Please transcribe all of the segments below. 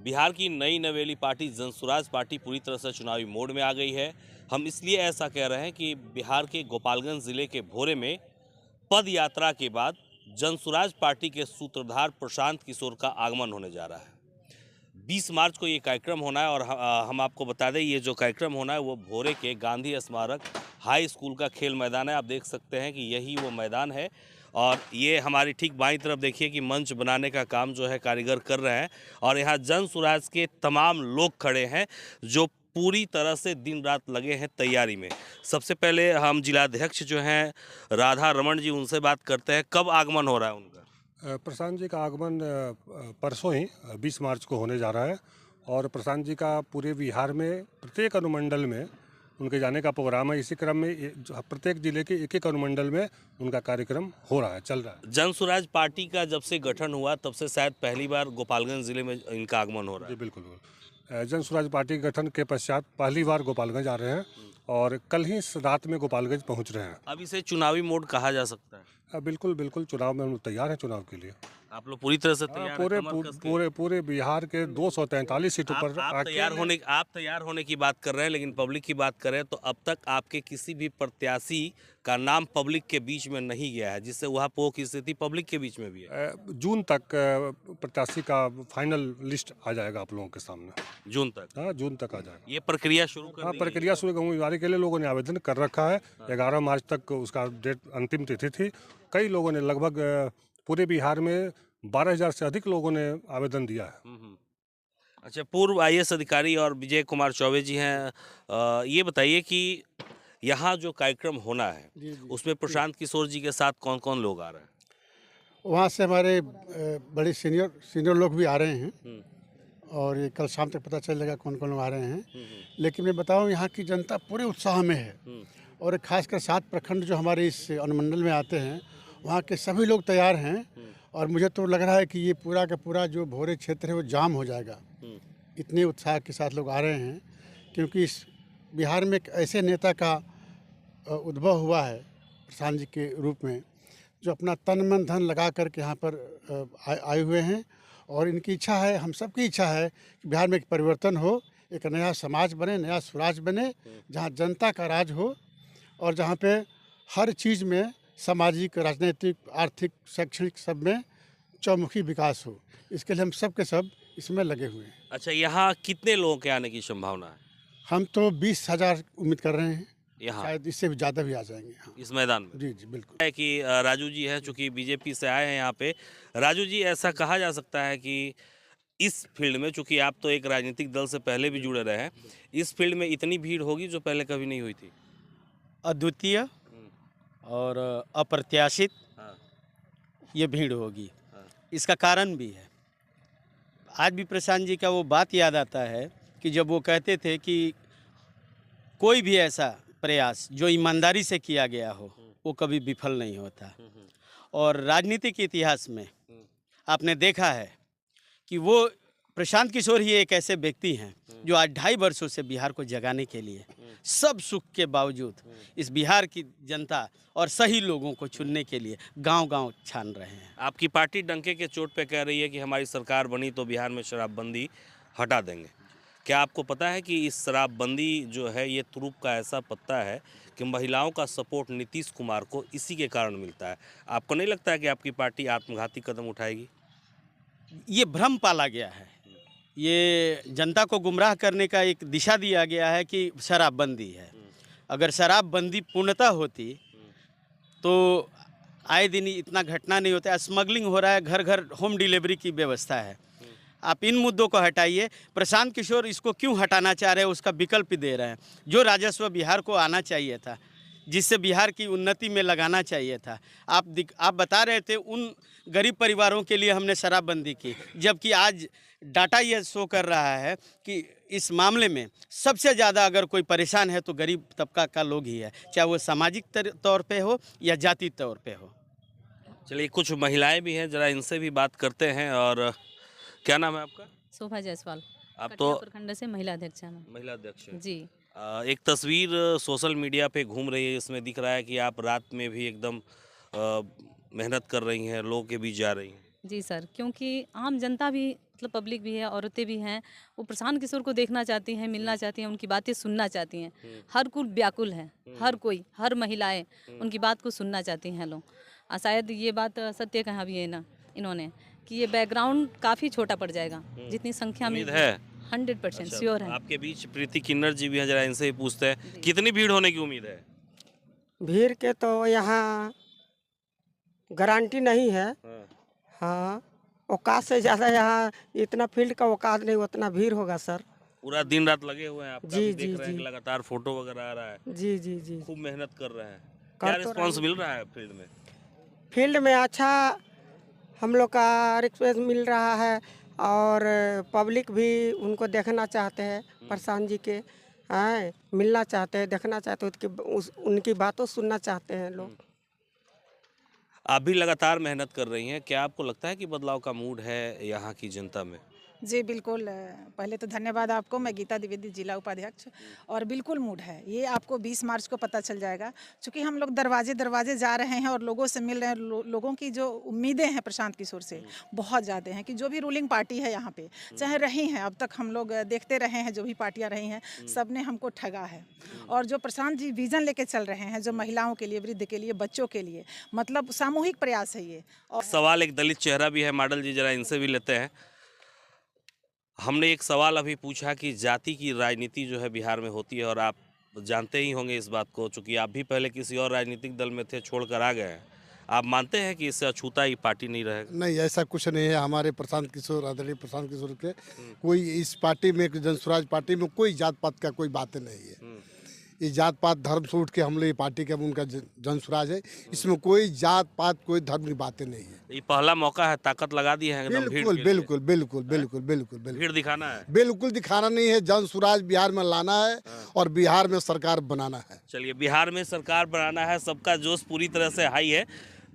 बिहार की नई नवेली पार्टी जनसुराज पार्टी पूरी तरह से चुनावी मोड में आ गई है। हम इसलिए ऐसा कह रहे हैं कि बिहार के गोपालगंज जिले के भोरे में पद यात्रा के बाद जनसुराज पार्टी के सूत्रधार प्रशांत किशोर का आगमन होने जा रहा है। 20 मार्च को ये कार्यक्रम होना है और हम आपको बता दें ये जो कार्यक्रम होना है वो भोरे के गांधी स्मारक हाई स्कूल का खेल मैदान है। आप देख सकते हैं कि यही वो मैदान है और ये हमारी ठीक बाईं तरफ देखिए कि मंच बनाने का काम जो है कारीगर कर रहे हैं और यहाँ जनसुराज के तमाम लोग खड़े हैं जो पूरी तरह से दिन रात लगे हैं तैयारी में। सबसे पहले हम जिलाध्यक्ष जो हैं राधा रमन जी उनसे बात करते हैं, कब आगमन हो रहा है उनका? प्रशांत जी का आगमन परसों ही 20 मार्च को होने जा रहा है और प्रशांत जी का पूरे बिहार में प्रत्येक अनुमंडल में उनके जाने का प्रोग्राम है। इसी क्रम में प्रत्येक जिले के एक एक अनुमंडल में उनका कार्यक्रम हो रहा है, चल रहा है। जनसुराज पार्टी का जब से गठन हुआ तब से शायद पहली बार गोपालगंज जिले में इनका आगमन हो रहा है। जी बिल्कुल। जनसुराज पार्टी के गठन के पश्चात पहली बार गोपालगंज आ रहे हैं और कल ही रात में गोपालगंज पहुंच रहे हैं। अब इसे चुनावी मोड कहा जा सकता है। बिल्कुल बिल्कुल, चुनाव में हम तैयार हैं चुनाव के लिए। आप लोग पूरी तरह से तैयार हैं, पूरे कमर कस के? पूरे बिहार के 243 सीटों पर आप तैयार होने की बात कर रहे हैं, लेकिन पब्लिक की बात करें तो अब तक आपके किसी भी प्रत्याशी का नाम पब्लिक के बीच में नहीं गया है, जिससे वह पो की स्थिति पब्लिक के बीच में भी है। जून तक प्रत्याशी का फाइनल लिस्ट आ जाएगा आप लोगों के सामने। जून तक? हाँ, जून तक आ जाएगा। ये प्रक्रिया शुरू कर हाँ, दी प्रक्रिया शुरू उम्मीदवारी के लिए लोगों ने आवेदन कर रखा है। 11 मार्च तक उसका डेट अंतिम तिथि थी। कई लोगों ने लगभग पूरे बिहार में 12,000 से अधिक लोगों ने आवेदन दिया है। अच्छा, पूर्व आईएएस अधिकारी और विजय कुमार चौबे जी हैं, ये बताइए कि यहाँ जो कार्यक्रम होना है उसमें प्रशांत किशोर जी के साथ कौन कौन लोग आ रहे हैं? वहाँ से हमारे बड़े सीनियर लोग भी आ रहे हैं और ये कल शाम तक पता चलेगा कौन कौन लोग आ रहे हैं। लेकिन मैं बताऊँ, यहाँ की जनता पूरे उत्साह में है और खासकर 7 प्रखंड जो हमारे इस अनुमंडल में आते हैं वहाँ के सभी लोग तैयार हैं और मुझे तो लग रहा है कि ये पूरा का पूरा जो भोरे क्षेत्र है वो जाम हो जाएगा। इतने उत्साह के साथ लोग आ रहे हैं क्योंकि इस बिहार में एक ऐसे नेता का उद्भव हुआ है प्रशांत जी के रूप में, जो अपना तन मन धन लगा करके यहाँ पर आए हुए हैं और इनकी इच्छा है, हम सबकी इच्छा है कि बिहार में एक परिवर्तन हो, एक नया समाज बने, नया स्वराज बने, जहाँ जनता का राज हो और जहाँ पे हर चीज़ में सामाजिक, राजनीतिक, आर्थिक, शैक्षणिक सब में चौमुखी विकास हो। इसके लिए हम सब के सब इसमें लगे हुए हैं। अच्छा, यहाँ कितने लोगों के आने की संभावना है? हम तो 20,000 उम्मीद कर रहे हैं, यहाँ शायद इससे भी ज़्यादा भी आ जाएंगे। हाँ, इस मैदान में जी जी बिल्कुल। है कि राजू जी है, चूँकि बीजेपी से आए हैं यहाँ पे। राजू जी, ऐसा कहा जा सकता है कि इस फील्ड में, चूँकि आप तो एक राजनीतिक दल से पहले भी जुड़े रहे हैं, इस फील्ड में इतनी भीड़ होगी जो पहले कभी नहीं हुई थी? अद्वितीय और अप्रत्याशित हाँ। ये भीड़ होगी। हाँ। इसका कारण भी है। आज भी प्रशांत जी का वो बात याद आता है कि जब वो कहते थे कि कोई भी ऐसा प्रयास जो ईमानदारी से किया गया हो वो कभी विफल नहीं होता। और राजनीतिक इतिहास में आपने देखा है कि वो प्रशांत किशोर ही एक ऐसे व्यक्ति हैं जो आज 2.5 वर्षों से बिहार को जगाने के लिए सब सुख के बावजूद इस बिहार की जनता और सही लोगों को चुनने के लिए गांव-गांव छान रहे हैं। आपकी पार्टी डंके के चोट पे कह रही है कि हमारी सरकार बनी तो बिहार में शराबबंदी हटा देंगे। क्या आपको पता है कि इस शराबबंदी जो है ये तुरुप का ऐसा पत्ता है कि महिलाओं का सपोर्ट नीतीश कुमार को इसी के कारण मिलता है? आपको नहीं लगता है कि आपकी पार्टी आत्मघाती कदम उठाएगी? ये भ्रम पाला गया है, ये जनता को गुमराह करने का एक दिशा दिया गया है कि शराबबंदी है। अगर शराबबंदी पूर्णतः होती तो आए दिन इतना घटना नहीं होता। स्मगलिंग हो रहा है, घर घर होम डिलीवरी की व्यवस्था है। आप इन मुद्दों को हटाइए। प्रशांत किशोर इसको क्यों हटाना चाह रहे हैं, उसका विकल्प दे रहे हैं। जो राजस्व बिहार को आना चाहिए था, जिससे बिहार की उन्नति में लगाना चाहिए था, आप बता रहे थे उन गरीब परिवारों के लिए हमने शराबबंदी की, जबकि आज डाटा ये शो कर रहा है कि इस मामले में सबसे ज़्यादा अगर कोई परेशान है तो गरीब तबका का लोग ही है, चाहे वो सामाजिक तौर पे हो या जाति तौर पे हो। चलिए, कुछ महिलाएं भी हैं, जरा इनसे भी बात करते हैं। और क्या नाम है आपका? शोभा जायसवाल। आप तो प्रखंड से महिला अध्यक्ष हैं मैं। महिला अध्यक्ष हैं। जी। एक तस्वीर सोशल मीडिया पे घूम रही है, इसमें दिख रहा है कि आप रात में भी एकदम मेहनत कर रही हैं, लोगों के बीच जा रही हैं। जी सर, क्योंकि आम जनता भी मतलब पब्लिक भी है, औरतें भी हैं, वो प्रशांत किशोर को देखना चाहती हैं, मिलना चाहती हैं, उनकी बातें सुनना चाहती हैं। हर कुल व्याकुल है, हर कोई, हर महिलाएं उनकी बात को सुनना चाहती हैं लोग। शायद ये बात सत्य कहा भी है ना इन्होंने कि ये बैकग्राउंड काफ़ी छोटा पड़ जाएगा जितनी संख्या में उम्मीद है 100% श्योर है। आपके बीच प्रीति किन्नर जी भी हैं, जरा इनसे ही पूछते हैं कितनी भीड़ होने की उम्मीद है? भीड़ के तो यहाँ गारंटी नहीं है। हाँ। हाँ, औकात से ज़्यादा यहाँ इतना फील्ड का औकात नहीं, उतना भीड़ होगा सर। पूरा दिन रात लगे हुए हैं, आप जी, देख जी, रहे हैं जी। कि लगातार फोटो वगैरह आ रहा है, जी जी जी। खूब मेहनत कर रहे हैं। कर क्या तो रिस्पांस रहे मिल रहा है फील्ड में? फील्ड में अच्छा हम लोग का रिस्पॉन्स मिल रहा है, और पब्लिक भी उनको देखना चाहते हैं, प्रशांत जी के हैं, मिलना चाहते हैं, देखना चाहते हैं, उनकी बातों सुनना चाहते हैं लोग। आप भी लगातार मेहनत कर रही हैं, क्या आपको लगता है कि बदलाव का मूड है यहाँ की जनता में? जी बिल्कुल। पहले तो धन्यवाद आपको, मैं गीता द्विवेदी जिला उपाध्यक्ष। और बिल्कुल मूड है, ये आपको 20 मार्च को पता चल जाएगा, क्योंकि हम लोग दरवाजे दरवाजे जा रहे हैं और लोगों से मिल रहे हैं। लोगों की जो उम्मीदें हैं प्रशांत किशोर से बहुत ज़्यादा हैं कि जो भी रूलिंग पार्टी है यहाँ पे, चाहे रही हैं, अब तक हम लोग देखते रहे हैं, जो भी पार्टियाँ रही हैं सब ने हमको ठगा है। और जो प्रशांत जी विजन लेके चल रहे हैं, जो महिलाओं के लिए, वृद्ध के लिए, बच्चों के लिए, मतलब सामूहिक प्रयास है ये। और सवाल एक दलित चेहरा भी है, मॉडल जी, जरा इनसे भी लेते हैं। हमने एक सवाल अभी पूछा कि जाति की राजनीति जो है बिहार में होती है, और आप जानते ही होंगे इस बात को, चूँकि आप भी पहले किसी और राजनीतिक दल में थे, छोड़कर आ गए हैं। आप मानते हैं कि इससे अछूता ही पार्टी नहीं रहेगा? नहीं, ऐसा कुछ नहीं है। हमारे प्रशांत किशोर, आदरणीय प्रशांत किशोर के कोई इस पार्टी में, जनस्वराज पार्टी में कोई जात पात का कोई बात नहीं है। ये जात पात धर्म से उठ के हम लोग ये पार्टी के, उनका जनस्वराज है, इसमें कोई जात पात कोई धर्म की बातें नहीं है। ये पहला मौका है, ताकत लगा दी है एकदम भीड़ बिल्कुल के लिए। बिल्कुल बिल्कुल बिल्कुल बिल्कुल बिल्कुल भीड़ दिखाना है। बिल्कुल दिखाना नहीं है, जनस्वराज बिहार में लाना है और बिहार में सरकार बनाना है। चलिए, बिहार में सरकार बनाना है, सबका जोश पूरी तरह से हाई है।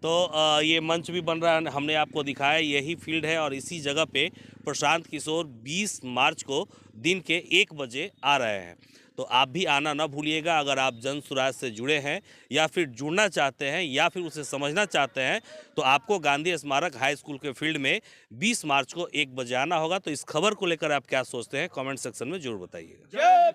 तो ये मंच भी बन रहा है, हमने आपको दिखाया, यही फील्ड है, और इसी जगह पे प्रशांत किशोर 20 मार्च को दिन के 1 बजे आ रहे हैं। तो आप भी आना ना भूलिएगा। अगर आप जनसुराज से जुड़े हैं, या फिर जुड़ना चाहते हैं, या फिर उसे समझना चाहते हैं, तो आपको गांधी स्मारक हाई स्कूल के फील्ड में 20 मार्च को 1 बजे आना होगा। तो इस खबर को लेकर आप क्या सोचते हैं, कमेंट सेक्शन में जरूर बताइएगा।